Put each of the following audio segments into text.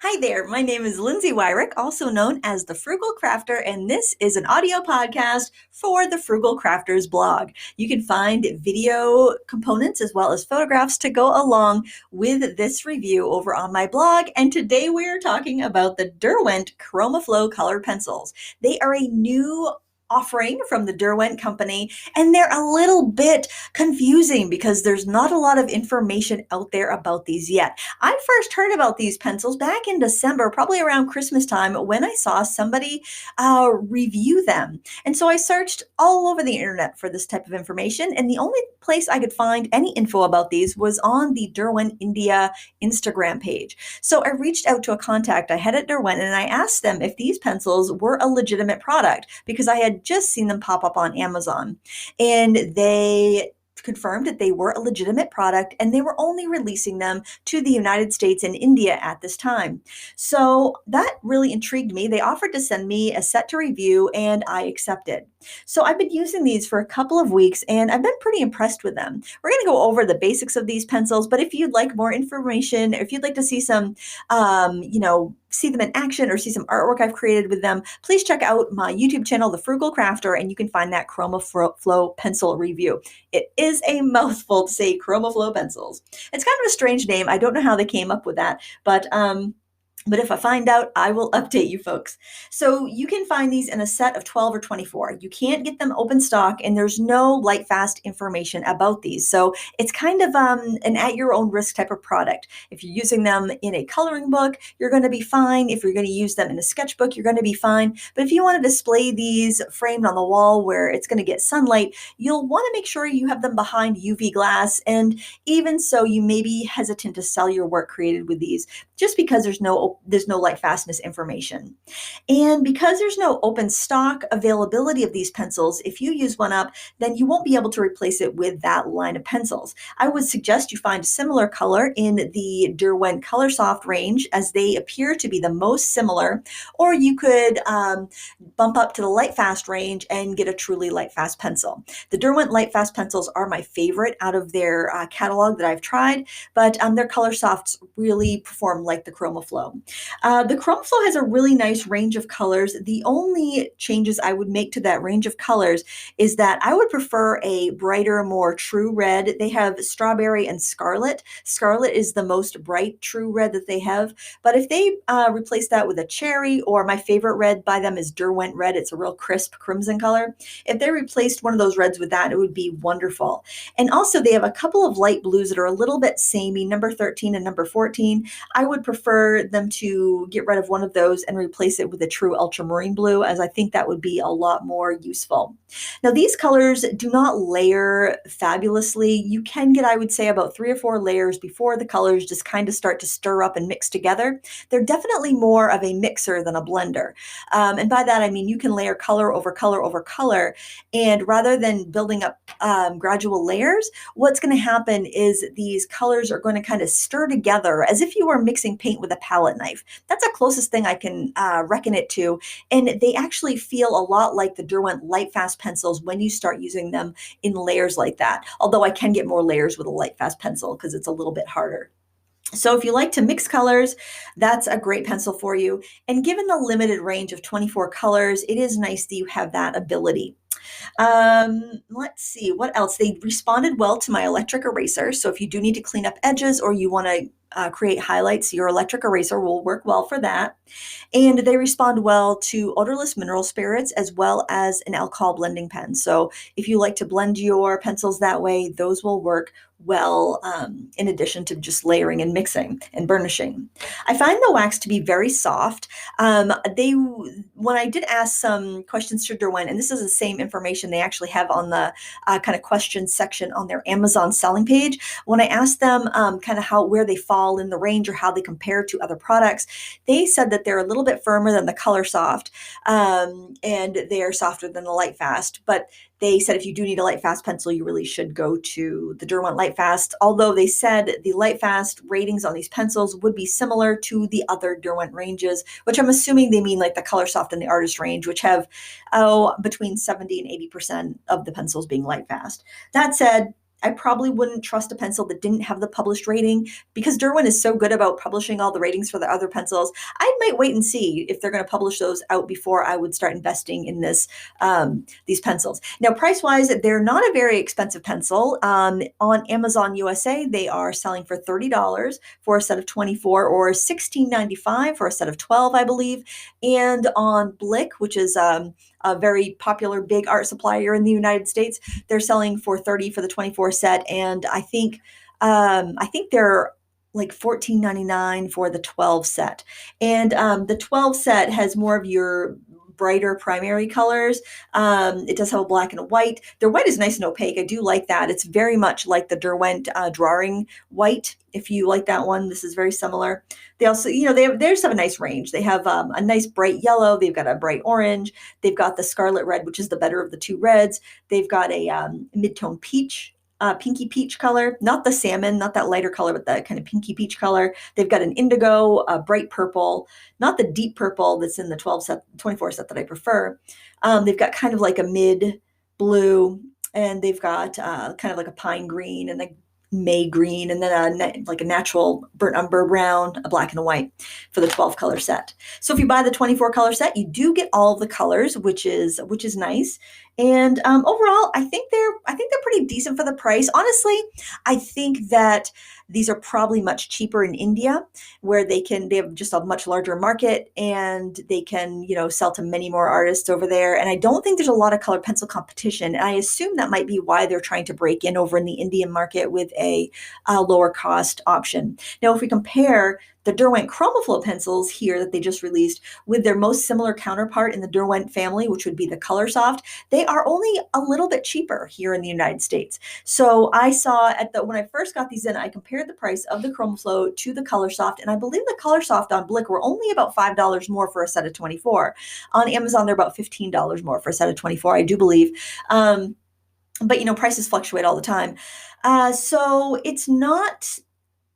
Hi there, my name is Lindsay Weirich, also known as the Frugal Crafter, and this is an audio podcast for the Frugal Crafters blog. You can find video components as well as photographs to go along with this review over on my blog. And today we are talking about the Derwent Chromaflow colored pencils. They are a new offering from the Derwent company, and they're a little bit confusing because there's not a lot of information out there about these yet. I first heard about these pencils back in December, probably around Christmas time, when I saw somebody review them. And so I searched all over the internet for this type of information, and the only place I could find any info about these was on the Derwent India Instagram page. So I reached out to a contact I had at Derwent, and I asked them if these pencils were a legitimate product because I had just seen them pop up on Amazon. And they confirmed that they were a legitimate product and they were only releasing them to the United States and India at this time. So that really intrigued me. They offered to send me a set to review and I accepted. So I've been using these for a couple of weeks and I've been pretty impressed with them. We're going to go over the basics of these pencils, but if you'd like more information, if you'd like to see some, see them in action or see some artwork I've created with them, please check out my YouTube channel, The Frugal Crafter, and you can find that Chromaflow pencil review. It is a mouthful to say Chromaflow pencils. It's kind of a strange name. I don't know how they came up with that, but if I find out, I will update you folks. So you can find these in a set of 12 or 24. You can't get them open stock and there's no light fast information about these. So it's kind of an at your own risk type of product. If you're using them in a coloring book, you're going to be fine. If you're going to use them in a sketchbook, you're going to be fine. But if you want to display these framed on the wall where it's going to get sunlight, you'll want to make sure you have them behind UV glass. And even so, you may be hesitant to sell your work created with these just because there's no light fastness information. And because there's no open stock availability of these pencils, if you use one up, then you won't be able to replace it with that line of pencils. I would suggest you find a similar color in the Derwent Color Soft range, as they appear to be the most similar, or you could bump up to the Light Fast range and get a truly light fast pencil. The Derwent Light Fast pencils are my favorite out of their catalog that I've tried, but their Color Softs really perform like the Chromaflow. The Chromaflow has a really nice range of colors. The only changes I would make to that range of colors is that I would prefer a brighter, more true red. They have strawberry and scarlet. Scarlet is the most bright true red that they have. But if they replace that with a cherry, or my favorite red by them is Derwent Red, it's a real crisp crimson color. If they replaced one of those reds with that, it would be wonderful. And also they have a couple of light blues that are a little bit samey, number 13 and number 14. I would prefer them to get rid of one of those and replace it with a true ultramarine blue, as I think that would be a lot more useful. Now, these colors do not layer fabulously. You can get, I would say, about 3 or 4 layers before the colors just kind of start to stir up and mix together. They're definitely more of a mixer than a blender. And by that, I mean you can layer color over color over color. And rather than building up gradual layers, what's going to happen is these colors are going to kind of stir together as if you were mixing paint with a palette knife. That's the closest thing I can reckon it to. And they actually feel a lot like the Derwent Light Fast pencils when you start using them in layers like that. Although I can get more layers with a Light Fast pencil because it's a little bit harder. So if you like to mix colors, that's a great pencil for you. And given the limited range of 24 colors, it is nice that you have that ability. Let's see, what else? They responded well to my electric eraser. So if you do need to clean up edges or you want to create highlights, your electric eraser will work well for that. And they respond well to odorless mineral spirits as well as an alcohol blending pen. So if you like to blend your pencils that way, those will work well, in addition to just layering and mixing and burnishing. I find the wax to be very soft. When I did ask some questions to Derwent, and this is the same information they actually have on the kind of questions section on their Amazon selling page. When I asked them kind of where they fall in the range or how they compare to other products, they said that they're a little bit firmer than the Color Soft, and they are softer than the Light Fast. But they said if you do need a Light Fast pencil, you really should go to the Derwent Light Fast, although they said the Light Fast ratings on these pencils would be similar to the other Derwent ranges, which I'm assuming they mean like the Color Soft and the Artist range, which have between 70 and 80% of the pencils being Light Fast. That said, I probably wouldn't trust a pencil that didn't have the published rating because Derwent is so good about publishing all the ratings for the other pencils. I might wait and see if they're going to publish those out before I would start investing in these pencils. Now, price-wise, they're not a very expensive pencil. On Amazon USA, they are selling for $30 for a set of 24 or $16.95 for a set of 12, I believe. And on Blick, which is a very popular big art supplier in the United States, they're selling for $30 for the 24 set, and I think they're like $14.99 for the 12 set. And the 12 set has more of your brighter primary colors. It does have a black and a white. Their white is nice and opaque. I do like that. It's very much like the Derwent drawing white. If you like that one, this is very similar. They also, they just have a nice range. They have a nice bright yellow. They've got a bright orange. They've got the scarlet red, which is the better of the two reds. They've got a mid-tone peach, pinky peach color, not the salmon, not that lighter color, but that kind of pinky peach color. They've got an indigo, a bright purple, not the deep purple that's in the 24 set that I prefer. They've got kind of like a mid blue, and they've got kind of like a pine green and a May green, and then like a natural burnt umber brown, a black and a white for the 12 color set. So if you buy the 24 color set, you do get all of the colors, which is nice. And overall, I think they're pretty decent for the price. Honestly, I think that these are probably much cheaper in India, where they have just a much larger market, and they can, sell to many more artists over there. And I don't think there's a lot of colored pencil competition. And I assume that might be why they're trying to break in over in the Indian market with a lower cost option. Now, if we compare the Derwent Chromaflow pencils here that they just released with their most similar counterpart in the Derwent family, which would be the ColorSoft, they are only a little bit cheaper here in the United States. So I saw when I first got these in, I compared the price of the Chromaflow to the ColorSoft, and I believe the ColorSoft on Blick were only about $5 more for a set of 24. On Amazon, they're about $15 more for a set of 24, I do believe. But prices fluctuate all the time. So it's not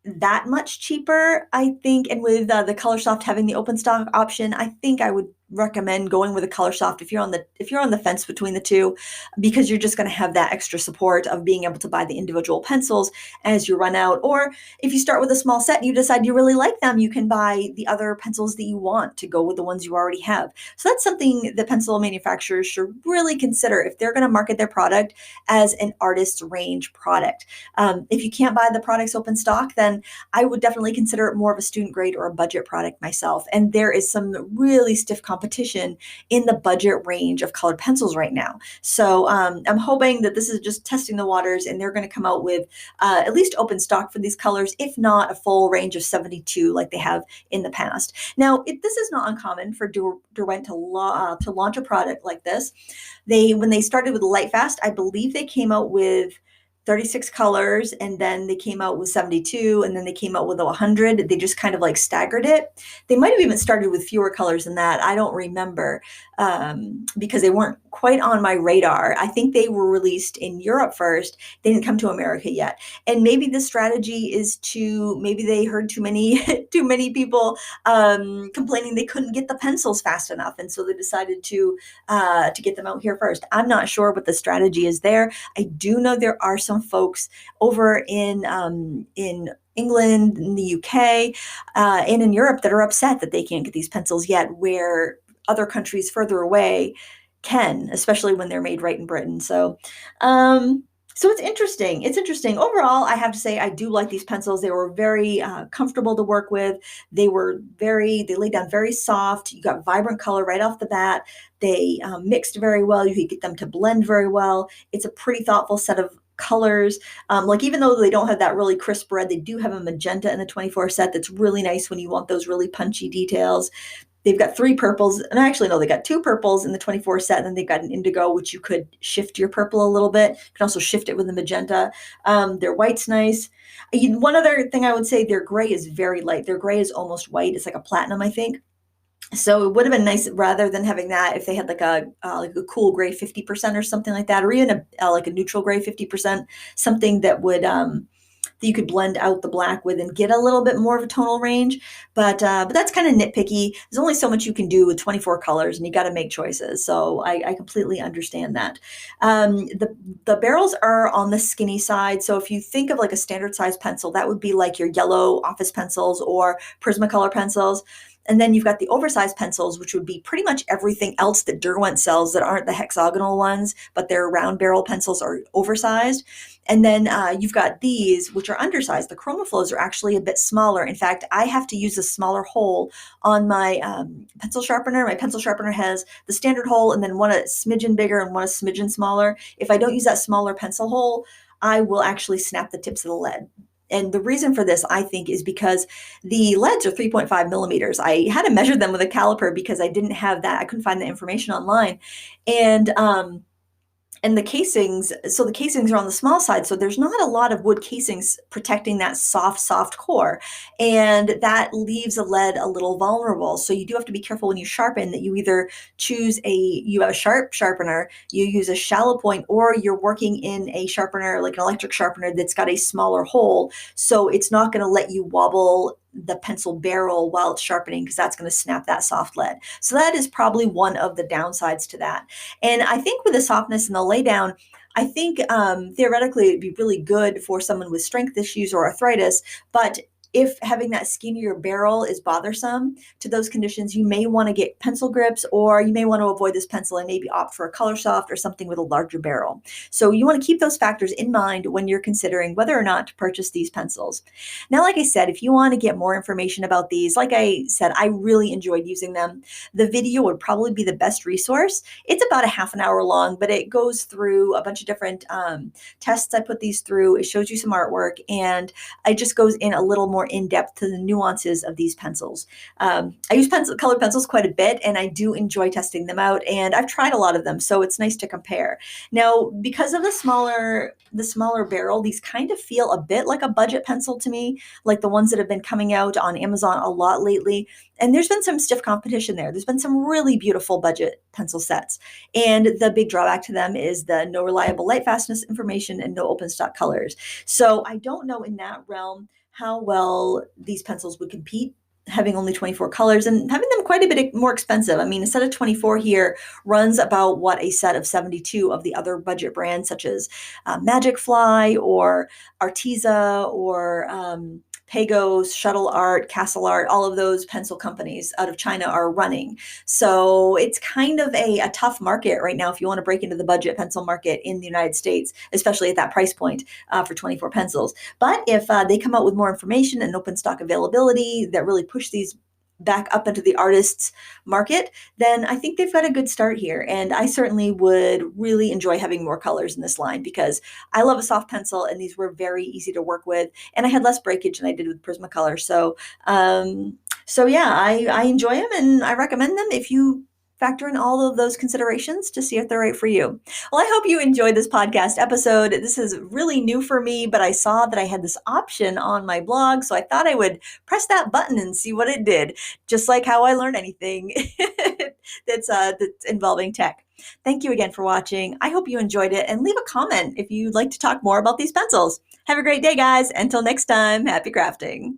that much cheaper, I think. And with the ColorSoft having the open stock option, I think I would recommend going with a ColorSoft if you're on the fence between the two, because you're just going to have that extra support of being able to buy the individual pencils as you run out. Or if you start with a small set and you decide you really like them, you can buy the other pencils that you want to go with the ones you already have. So that's something that pencil manufacturers should really consider if they're going to market their product as an artist's range product. If you can't buy the products open stock, then I would definitely consider it more of a student grade or a budget product myself. And there is some really stiff competition in the budget range of colored pencils right now. So I'm hoping that this is just testing the waters, and they're going to come out with at least open stock for these colors, if not a full range of 72 like they have in the past. Now, this is not uncommon for Derwent to launch a product like this. When they started with Lightfast, I believe they came out with 36 colors, and then they came out with 72, and then they came out with 100. They just kind of like staggered it. They might have even started with fewer colors than that. I don't remember because they weren't quite on my radar. I think they were released in Europe first. They didn't come to America yet. And maybe the strategy is maybe they heard too many people complaining they couldn't get the pencils fast enough, and so they decided to get them out here first. I'm not sure what the strategy is there. I do know there are some folks over in England, in the UK, and in Europe that are upset that they can't get these pencils yet, where other countries further away can, especially when they're made right in Britain. So it's interesting. It's interesting. Overall, I have to say I do like these pencils. They were very comfortable to work with. They laid down very soft. You got vibrant color right off the bat. They mixed very well. You could get them to blend very well. It's a pretty thoughtful set of colors. Like, even though they don't have that really crisp red, they do have a magenta in the 24 set that's really nice when you want those really punchy details. They've got 3 purples, and actually, no, they got 2 purples in the 24 set, and then they've got an indigo, which you could shift your purple a little bit. You can also shift it with the magenta. Their white's nice. One other thing I would say, their gray is very light. Their gray is almost white. It's like a platinum, I think. So it would have been nice, rather than having that, if they had like a cool gray 50% or something like that, or even like a neutral gray 50%, something that would that you could blend out the black with and get a little bit more of a tonal range. But that's kind of nitpicky. There's only so much you can do with 24 colors, and you got to make choices. So I completely understand that. The barrels are on the skinny side. So if you think of like a standard size pencil, that would be like your yellow office pencils or Prismacolor pencils. And then you've got the oversized pencils, which would be pretty much everything else that Derwent sells that aren't the hexagonal ones, but their round barrel pencils are oversized. And then you've got these, which are undersized. The Chromaflows are actually a bit smaller. In fact, I have to use a smaller hole on my pencil sharpener. My pencil sharpener has the standard hole and then one a smidgen bigger and one a smidgen smaller. If I don't use that smaller pencil hole, I will actually snap the tips of the lead. And the reason for this, I think, is because the leads are 3.5 millimeters. I had to measure them with a caliper because I didn't have that. I couldn't find the information online. And the casings, so the casings are on the small side, so there's not a lot of wood casings protecting that soft core, and that leaves a lead a little vulnerable. So you do have to be careful when you sharpen that you either you have a sharp sharpener, you use a shallow point, or you're working in a sharpener, like an electric sharpener that's got a smaller hole, so it's not going to let you wobble the pencil barrel while it's sharpening, because that's going to snap that soft lead. So that is probably one of the downsides to that. And I think with the softness and the laydown, I think theoretically it'd be really good for someone with strength issues or arthritis, but if having that skinnier barrel is bothersome to those conditions, you may want to get pencil grips, or you may want to avoid this pencil and maybe opt for a color soft or something with a larger barrel. So you want to keep those factors in mind when you're considering whether or not to purchase these pencils. Now, like I said, if you want to get more information about these, like I said, I really enjoyed using them. The video would probably be the best resource. It's about a half an hour long, but it goes through a bunch of different tests I put these through. It shows you some artwork, and it just goes in a little more in depth to the nuances of these pencils. I use colored pencils quite a bit, and I do enjoy testing them out, and I've tried a lot of them, so it's nice to compare. Now, because of the smaller barrel, these kind of feel a bit like a budget pencil to me, like the ones that have been coming out on Amazon a lot lately. And there's been some stiff competition there. There's been some really beautiful budget pencil sets. And the big drawback to them is the no reliable light fastness information and no open stock colors. So I don't know in that realm how well these pencils would compete, having only 24 colors and having them quite a bit more expensive. I mean, a set of 24 here runs about what a set of 72 of the other budget brands, such as Magic Fly or Arteza or Pagos, Shuttle Art, Castle Art, all of those pencil companies out of China are running. So it's kind of a tough market right now if you want to break into the budget pencil market in the United States, especially at that price point for 24 pencils. But if they come out with more information and open stock availability that really push these back up into the artist's market, then I think they've got a good start here. And I certainly would really enjoy having more colors in this line, because I love a soft pencil and these were very easy to work with. And I had less breakage than I did with Prismacolor. So yeah, I enjoy them and I recommend them if you factor in all of those considerations to see if they're right for you. Well, I hope you enjoyed this podcast episode. This is really new for me, but I saw that I had this option on my blog, so I thought I would press that button and see what it did, just like how I learn anything that's involving tech. Thank you again for watching. I hope you enjoyed it, and leave a comment if you'd like to talk more about these pencils. Have a great day, guys. Until next time, happy crafting.